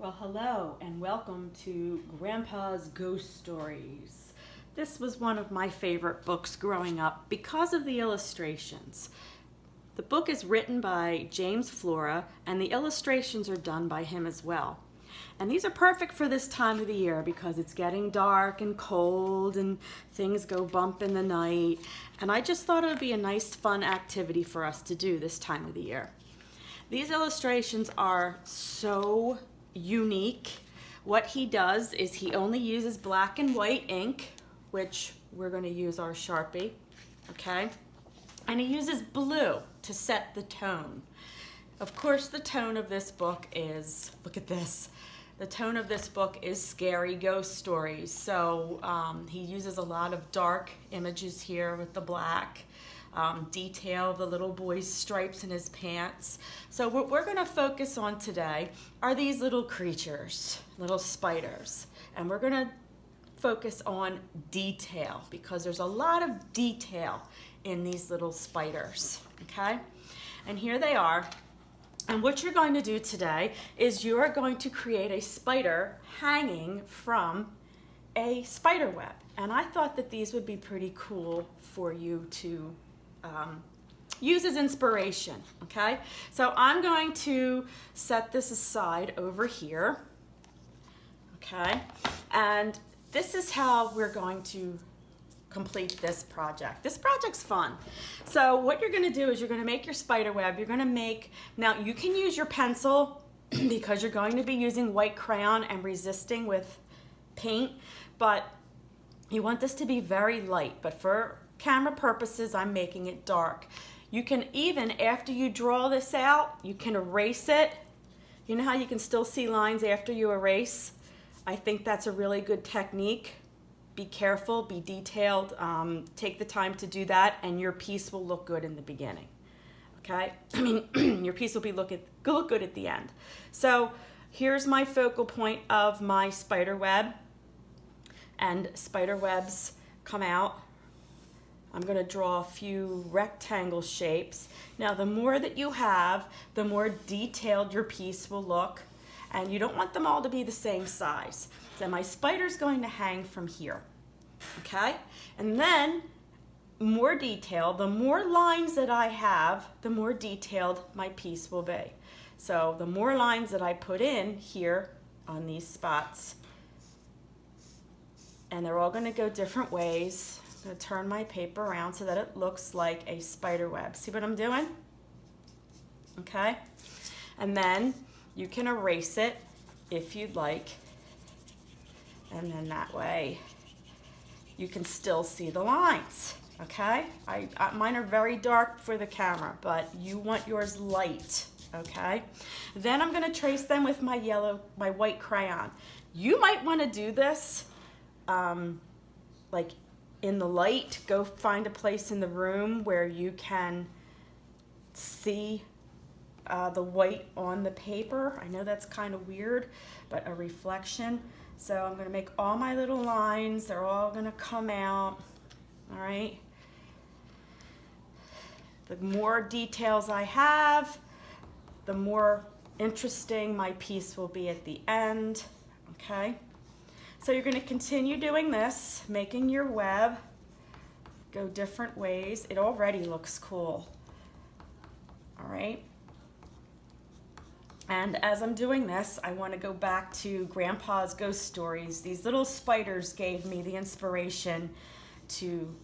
Well, hello and welcome to Grandpa's Ghost Stories. This was one of my favorite books growing up because of the illustrations. The book is written by James Flora and the illustrations are done by him as well. And these are perfect for this time of the year because it's getting dark and cold and things go bump in the night. And I just thought it would be a nice fun activity for us to do this time of the year. These illustrations are so unique. What he does is he only uses black and white ink, which we're going to use our Sharpie, okay? And he uses blue to set the tone. Of course, the tone of this book is, look at this, the tone of this book is scary ghost stories. So he uses a lot of dark images here with the black. Detail the little boy's stripes in his pants. So what we're going to focus on today are these little creatures, little spiders. And we're going to focus on detail because there's a lot of detail in these little spiders, okay? And here they are. And what you're going to do today is you are going to create a spider hanging from a spider web. And I thought that these would be pretty cool for you to use as inspiration, okay? So I'm going to set this aside over here, okay? And this is how we're going to complete this project. This project's fun. So what you're gonna do is you're gonna make your spider web. You're gonna make, now you can use your pencil because you're going to be using white crayon and resisting with paint, but you want this to be very light, but for camera purposes, I'm making it dark. You can even, after you draw this out, you can erase it. You know how you can still see lines after you erase? I think that's a really good technique. Be careful, be detailed, take the time to do that, and your piece will look good in the beginning, okay? I mean, your piece will be look good at the end. So here's my focal point of my spider web, and spider webs come out. I'm going to draw a few rectangle shapes. Now, the more that you have, the more detailed your piece will look, and you don't want them all to be the same size. So my spider's going to hang from here, okay? And then, more detail, the more lines that I have, the more detailed my piece will be. So the more lines that I put in here on these spots, and they're all going to go different ways. I'm going to turn my paper around so that it looks like a spider web. See what I'm doing? Okay? And then you can erase it if you'd like. And then that way you can still see the lines. Okay? Mine are very dark for the camera, but you want yours light. Okay? Then I'm going to trace them with my white crayon. You might want to do this like in the light. Go find a place in the room where you can see the white on the paper. I know that's kind of weird, but a reflection. So I'm going to make all my little lines. They're all going to come out. All right. The more details I have, the more interesting my piece will be at the end. Okay. So you're going to continue doing this, making your web go different ways. It already looks cool. All right. And as I'm doing this, I want to go back to Grandpa's Ghost Stories. These little spiders gave me the inspiration to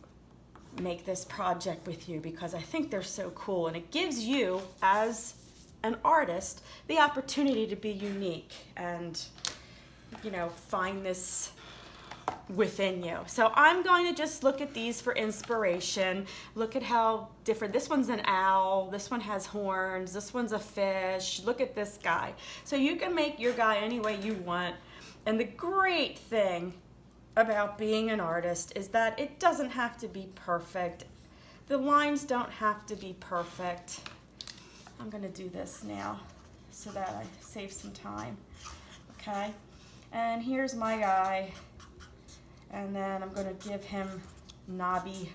make this project with you because I think they're so cool. And it gives you, as an artist, the opportunity to be unique and, you know, find this within you. So I'm going to just look at these for inspiration. Look at how different. This one's an owl. This one has horns. This one's a fish. Look at this guy. So you can make your guy any way you want. And the great thing about being an artist is that it doesn't have to be perfect. The lines don't have to be perfect. I'm going to do this now so that I save some time. Okay? And here's my guy. And then I'm going to give him knobby,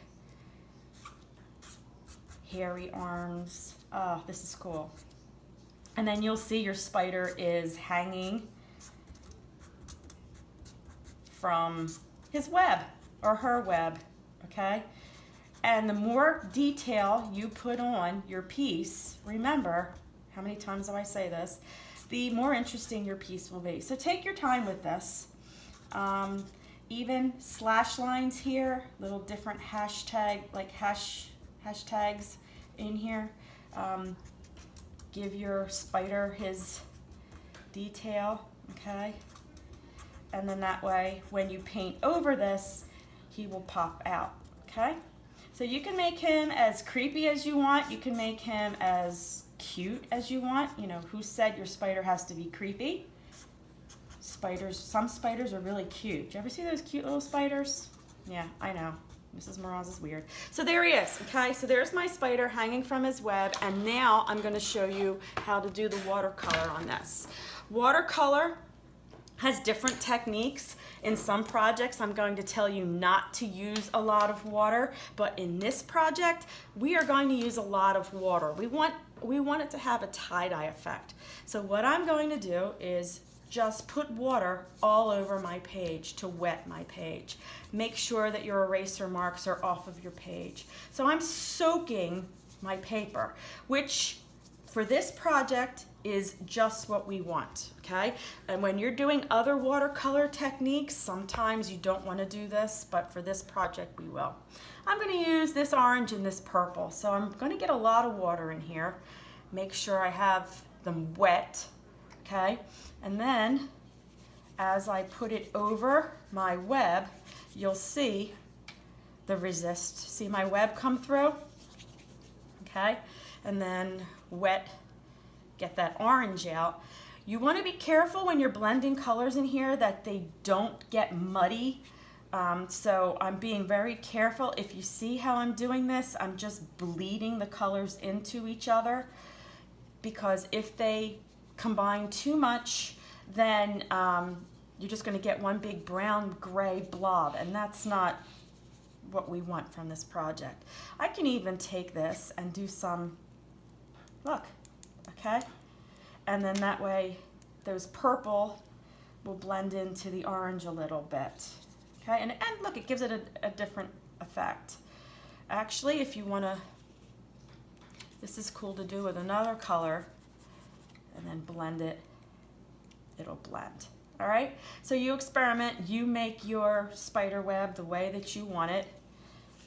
hairy arms. Oh, this is cool. And then you'll see your spider is hanging from his web or her web, okay? And the more detail you put on your piece, remember, how many times do I say this, the more interesting your piece will be. So take your time with this. Even slash lines here, little different hashtags in here. Give your spider his detail, okay? And then that way, when you paint over this, he will pop out, okay? So you can make him as creepy as you want. You can make him as cute as you want. You know, who said your spider has to be creepy? Some spiders are really cute. Do you ever see those cute little spiders? Yeah, I know. Mrs. Moroz is weird. So there he is, okay? So there's my spider hanging from his web, and now I'm gonna show you how to do the watercolor on this. Watercolor has different techniques. In some projects, I'm going to tell you not to use a lot of water, but in this project, we are going to use a lot of water. We want it to have a tie-dye effect. So what I'm going to do is just put water all over my page to wet my page. Make sure that your eraser marks are off of your page. So I'm soaking my paper, which for this project is just what we want, okay? And when you're doing other watercolor techniques, sometimes you don't want to do this, but for this project we will. I'm going to use this orange and this purple, so I'm going to get a lot of water in here. Make sure I have them wet, okay? And then as I put it over my web, you'll see the resist. See my web come through? Okay? And then wet, get that orange out. You want to be careful when you're blending colors in here that they don't get muddy. So I'm being very careful. If you see how I'm doing this, I'm just bleeding the colors into each other, because if they combine too much, then you're just going to get one big brown gray blob, and that's not what we want from this project. I can even take this and do some, look, okay? And then that way those purple will blend into the orange a little bit, okay? And look, it gives it a different effect. Actually, if you want to, this is cool to do with another color, and then blend it, it'll blend. All right, so you experiment, you make your spider web the way that you want it.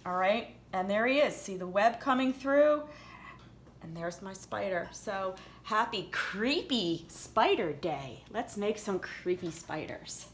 All right, and there he is. See the web coming through, and there's my spider. So happy creepy spider day. Let's make some creepy spiders.